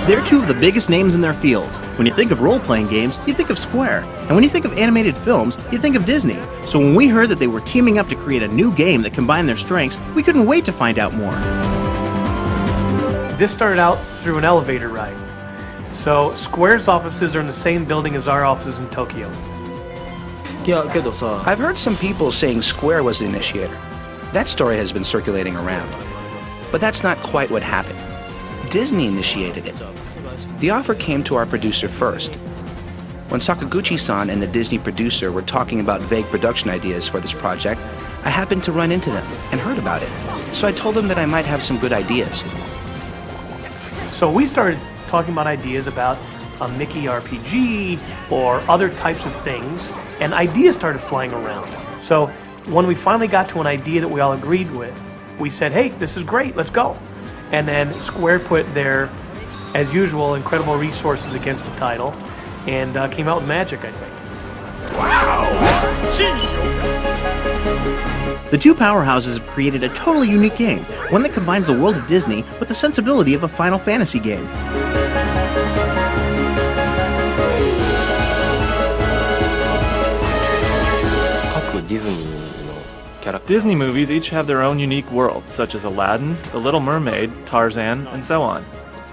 They're two of the biggest names in their fields. When you think of role-playing games, you think of Square. And when you think of animated films, you think of Disney. So when we heard that they were teaming up to create a new game that combined their strengths, we couldn't wait to find out more. This started out through an elevator ride. So Square's offices are in the same building as our offices in Tokyo. I've heard some people saying Square was the initiator. That story has been circulating around. But that's not quite what happened. Disney initiated it. The offer came to our producer first. When Sakaguchi-san and the Disney producer were talking about vague production ideas for this project, I happened to run into them and heard about it. So I told them that I might have some good ideas. So we started talking about ideas about a Mickey RPG or other types of things, and ideas started flying around. So when we finally got to an idea that we all agreed with, we said, hey, this is great, let's go. And then Square put their, as usual, incredible resources against the title and came out with magic, I think. Wow! The two powerhouses have created a totally unique game, one that combines the world of Disney with the sensibility of a Final Fantasy game. Disney movies each have their own unique worlds, such as Aladdin, The Little Mermaid, Tarzan, and so on.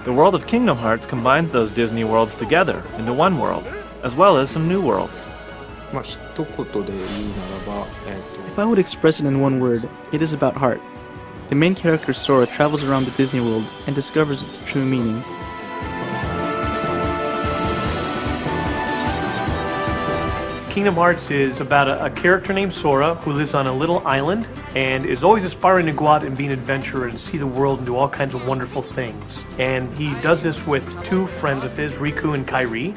The world of Kingdom Hearts combines those Disney worlds together into one world, as well as some new worlds. If I would express it in one word, it is about heart. The main character Sora travels around the Disney world and discovers its true meaning. Kingdom Hearts is about a character named Sora who lives on a little island and is always aspiring to go out and be an adventurer and see the world and do all kinds of wonderful things. And he does this with two friends of his, Riku and Kairi,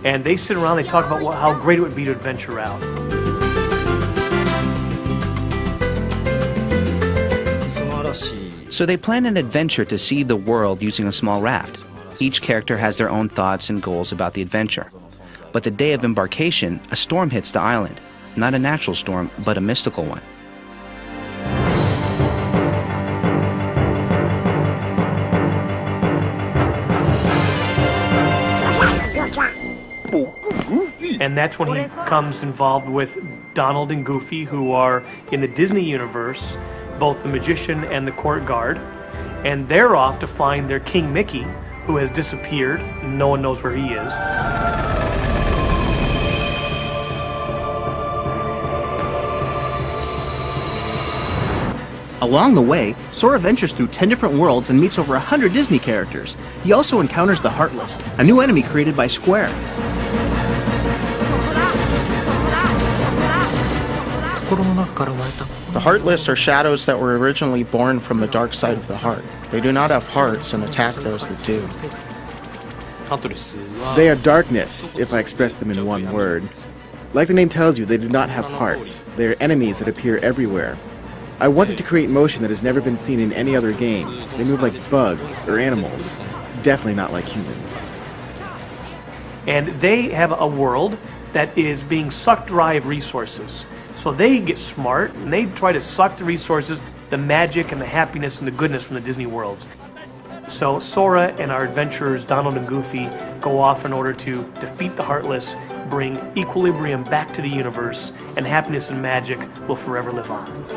and they sit around and they talk about how great it would be to adventure out. So they plan an adventure to see the world using a small raft. Each character has their own thoughts and goals about the adventure. But the day of embarkation, a storm hits the island. Not a natural storm, but a mystical one. And that's when he becomes involved with Donald and Goofy, who are in the Disney universe, both the magician and the court guard. And they're off to find their King Mickey, who has disappeared. No one knows where he is. Along the way, Sora ventures through 10 different worlds and meets over 100 Disney characters. He also encounters the Heartless, a new enemy created by Square. The Heartless are shadows that were originally born from the dark side of the heart. They do not have hearts and attack those that do. They are darkness, if I express them in one word. Like the name tells you, they do not have hearts. They are enemies that appear everywhere. I wanted to create motion that has never been seen in any other game. They move like bugs or animals. Definitely not like humans. And they have a world that is being sucked dry of resources. So they get smart and they try to suck the resources, the magic and the happiness and the goodness from the Disney worlds. So Sora and our adventurers, Donald and Goofy, go off in order to defeat the Heartless, bring equilibrium back to the universe, and happiness and magic will forever live on.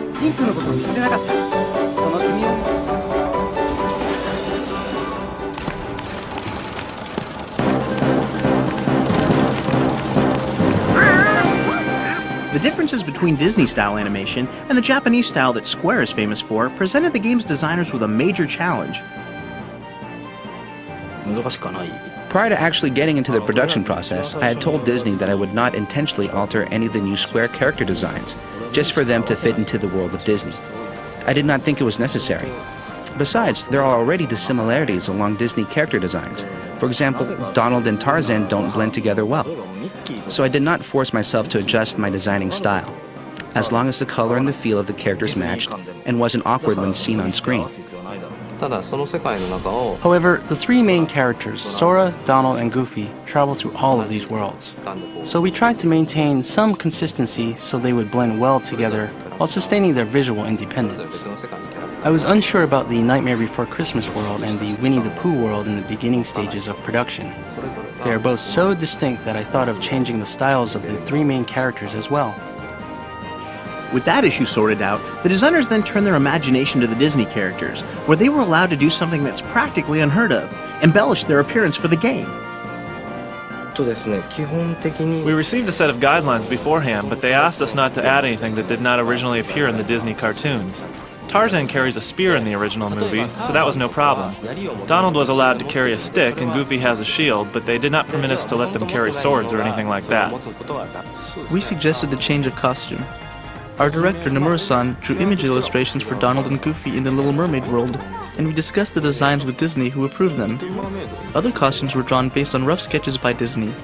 The differences between Disney-style animation and the Japanese style that Square is famous for presented the game's designers with a major challenge. Prior to actually getting into the production process, I had told Disney that I would not intentionally alter any of the new Square character designs, just for them to fit into the world of Disney. I did not think it was necessary. Besides, there are already dissimilarities along Disney character designs. For example, Donald and Tarzan don't blend together well. So I did not force myself to adjust my designing style, as long as the color and the feel of the characters matched and wasn't awkward when seen on screen. However, the three main characters, Sora, Donald, and Goofy, travel through all of these worlds. So we tried to maintain some consistency so they would blend well together while sustaining their visual independence. I was unsure about the Nightmare Before Christmas world and the Winnie the Pooh world in the beginning stages of production. They are both so distinct that I thought of changing the styles of the three main characters as well. With that issue sorted out, the designers then turned their imagination to the Disney characters, where they were allowed to do something that's practically unheard of, embellish their appearance for the game. We received a set of guidelines beforehand, but they asked us not to add anything that did not originally appear in the Disney cartoons. Tarzan carries a spear in the original movie, so that was no problem. Donald was allowed to carry a stick and Goofy has a shield, but they did not permit us to let them carry swords or anything like that. We suggested the change of costume. Our director, Nomura-san, drew image illustrations for Donald and Goofy in the Little Mermaid world, and we discussed the designs with Disney, who approved them. Other costumes were drawn based on rough sketches by Disney.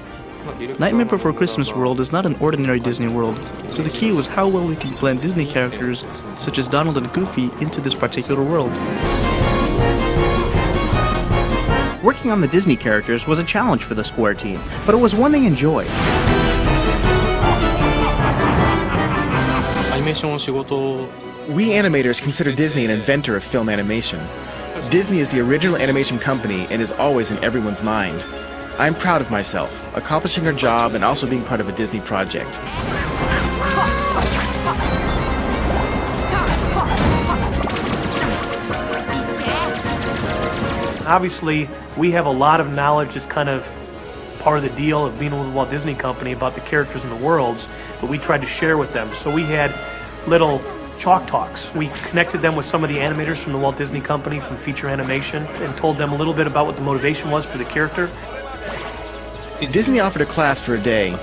Nightmare Before Christmas world is not an ordinary Disney world, so the key was how well we could blend Disney characters, such as Donald and Goofy, into this particular world. Working on the Disney characters was a challenge for the Square team, but it was one they enjoyed. We animators consider Disney an inventor of film animation. Disney is the original animation company and is always in everyone's mind. I'm proud of myself, accomplishing our job and also being part of a Disney project. Obviously, we have a lot of knowledge that's kind of part of the deal of being with the Walt Disney Company about the characters and the worlds, but we tried to share with them. So we had little chalk talks. We connected them with some of the animators from the Walt Disney Company from feature animation and told them a little bit about what the motivation was for the character. Disney offered a class for a day.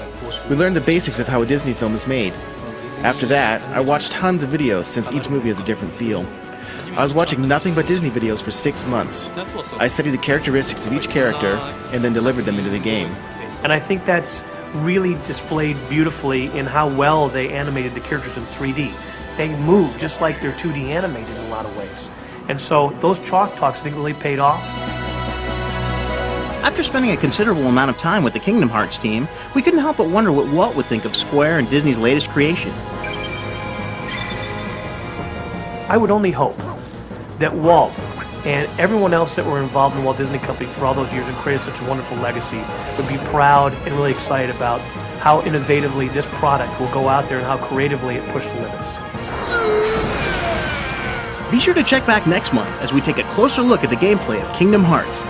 We learned the basics of how a Disney film is made. After that, I watched tons of videos since each movie has a different feel. I was watching nothing but Disney videos for 6 months. I studied the characteristics of each character and then delivered them into the game. And I think that's really displayed beautifully in how well they animated the characters in 3D. They move just like they're 2D animated in a lot of ways. And so those chalk talks I think really paid off. After spending a considerable amount of time with the Kingdom Hearts team, we couldn't help but wonder what Walt would think of Square and Disney's latest creation. I would only hope that Walt and everyone else that were involved in the Walt Disney Company for all those years and created such a wonderful legacy would be proud and really excited about how innovatively this product will go out there and how creatively it pushed the limits. Be sure to check back next month as we take a closer look at the gameplay of Kingdom Hearts.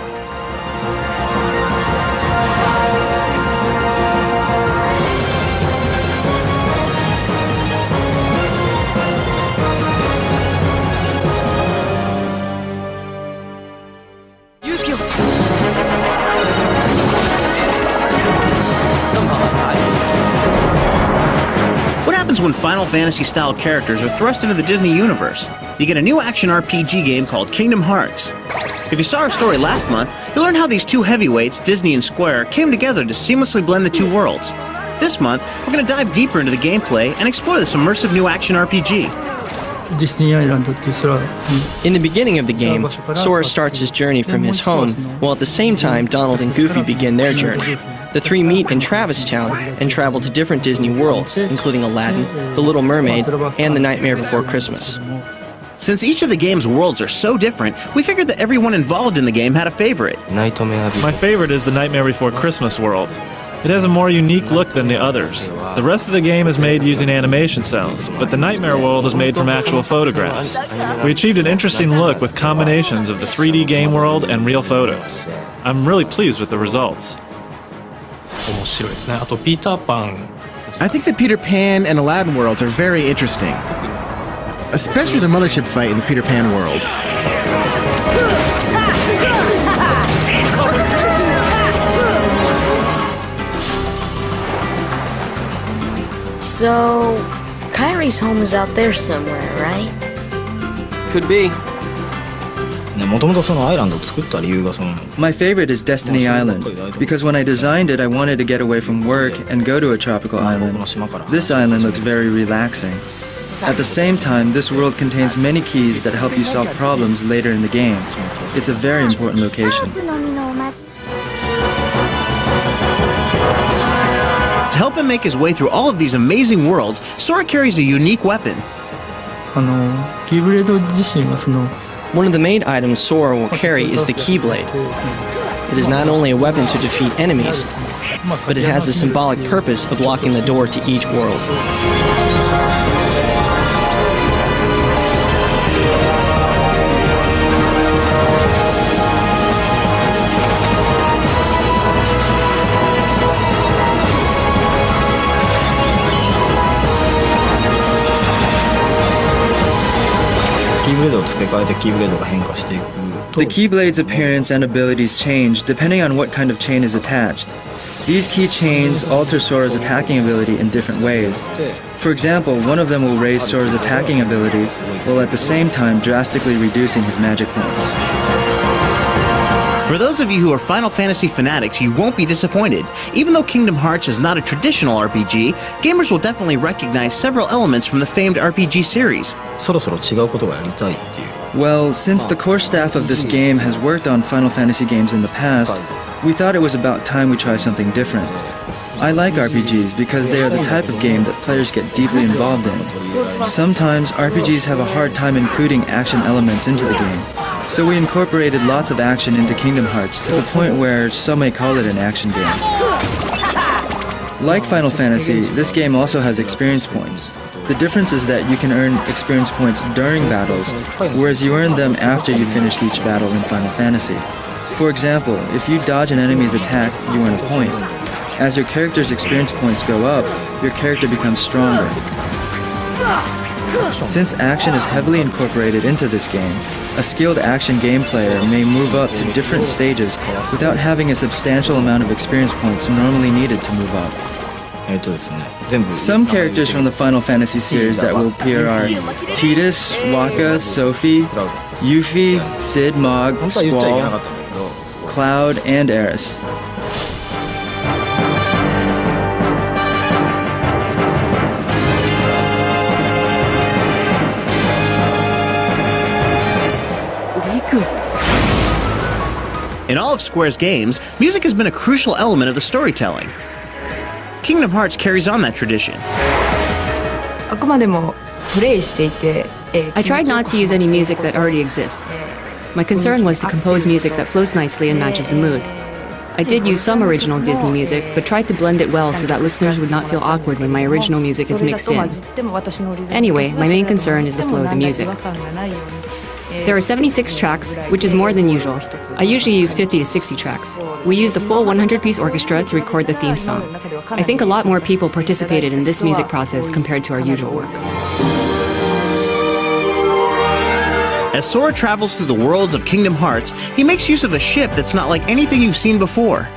When Final Fantasy-style characters are thrust into the Disney universe, you get a new action RPG game called Kingdom Hearts. If you saw our story last month, you'll learn how these two heavyweights, Disney and Square, came together to seamlessly blend the two worlds. This month, we're going to dive deeper into the gameplay and explore this immersive new action RPG. In the beginning of the game, Sora starts his journey from his home, while at the same time Donald and Goofy begin their journey. The three meet in Travis Town and travel to different Disney worlds, including Aladdin, The Little Mermaid, and The Nightmare Before Christmas. Since each of the game's worlds are so different, we figured that everyone involved in the game had a favorite. My favorite is The Nightmare Before Christmas world. It has a more unique look than the others. The rest of the game is made using animation cells, but the Nightmare world is made from actual photographs. We achieved an interesting look with combinations of the 3D game world and real photos. I'm really pleased with the results. I think the Peter Pan and Aladdin worlds are very interesting. Especially the mothership fight in the Peter Pan world. So, Kyrie's home is out there somewhere, right? Could be. My favorite is Destiny Island, because when I designed it, I wanted to get away from work and go to a tropical island. This island looks very relaxing. At the same time, this world contains many keys that help you solve problems later in the game. It's a very important location. To help him make his way through all of these amazing worlds, Sora carries a unique weapon. One of the main items Sora will carry is the Keyblade. It is not only a weapon to defeat enemies, but it has the symbolic purpose of locking the door to each world. The Keyblade's appearance and abilities change depending on what kind of chain is attached. These key chains alter Sora's attacking ability in different ways. For example, one of them will raise Sora's attacking ability, while at the same time drastically reducing his magic points. For those of you who are Final Fantasy fanatics, you won't be disappointed. Even though Kingdom Hearts is not a traditional RPG, gamers will definitely recognize several elements from the famed RPG series. Well, since the core staff of this game has worked on Final Fantasy games in the past, we thought it was about time we try something different. I like RPGs because they are the type of game that players get deeply involved in. Sometimes RPGs have a hard time including action elements into the game, so we incorporated lots of action into Kingdom Hearts to the point where some may call it an action game. Like Final Fantasy, this game also has experience points. The difference is that you can earn experience points during battles, whereas you earn them after you finish each battle in Final Fantasy. For example, if you dodge an enemy's attack, you earn a point. As your character's experience points go up, your character becomes stronger. Since action is heavily incorporated into this game, a skilled action game player may move up to different stages without having a substantial amount of experience points normally needed to move up. Some characters from the Final Fantasy series that will appear are Tidus, Wakka, Sophie, Yuffie, Cid, Mog, Squall, Cloud, and Aeris. In all of Square's games, music has been a crucial element of the storytelling. Kingdom Hearts carries on that tradition. I tried not to use any music that already exists. My concern was to compose music that flows nicely and matches the mood. I did use some original Disney music, but tried to blend it well so that listeners would not feel awkward when my original music is mixed in. Anyway, my main concern is the flow of the music. There are 76 tracks, which is more than usual. I usually use 50 to 60 tracks. We used a full 100-piece orchestra to record the theme song. I think a lot more people participated in this music process compared to our usual work. As Sora travels through the worlds of Kingdom Hearts, he makes use of a ship that's not like anything you've seen before.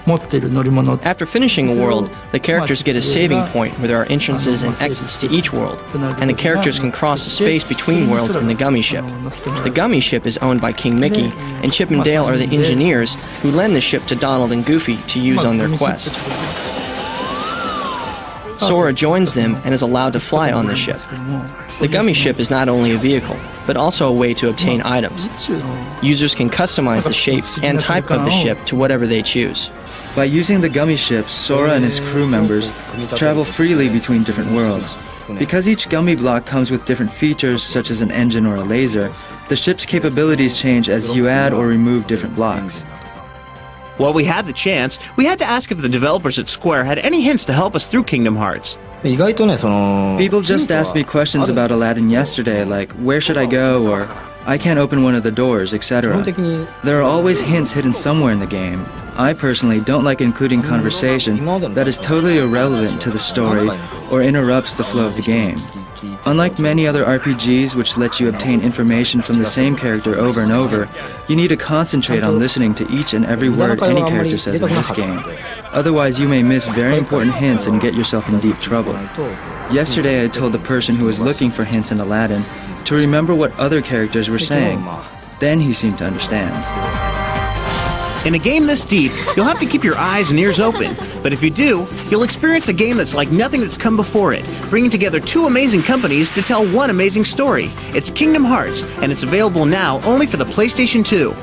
After finishing a world, the characters get a saving point where there are entrances and exits to each world, and the characters can cross the space between worlds in the Gummi Ship. The Gummi Ship is owned by King Mickey, and Chip and Dale are the engineers who lend the ship to Donald and Goofy to use on their quest. Sora joins them and is allowed to fly on the ship. The Gummi Ship is not only a vehicle, but also a way to obtain items. Users can customize the shape and type of the ship to whatever they choose. By using the Gummi Ship, Sora and his crew members travel freely between different worlds. Because each Gummi block comes with different features such as an engine or a laser, the ship's capabilities change as you add or remove different blocks. While we had the chance, we had to ask if the developers at Square had any hints to help us through Kingdom Hearts. People just asked me questions about Aladdin yesterday, like, where should I go, or I can't open one of the doors, etc. There are always hints hidden somewhere in the game. I personally don't like including conversation that is totally irrelevant to the story or interrupts the flow of the game. Unlike many other RPGs which let you obtain information from the same character over and over, you need to concentrate on listening to each and every word any character says in this game. Otherwise you may miss very important hints and get yourself in deep trouble. Yesterday I told the person who was looking for hints in Aladdin to remember what other characters were saying. Then he seemed to understand. In a game this deep, you'll have to keep your eyes and ears open. But if you do, you'll experience a game that's like nothing that's come before it, bringing together two amazing companies to tell one amazing story. It's Kingdom Hearts, and it's available now only for the PlayStation 2.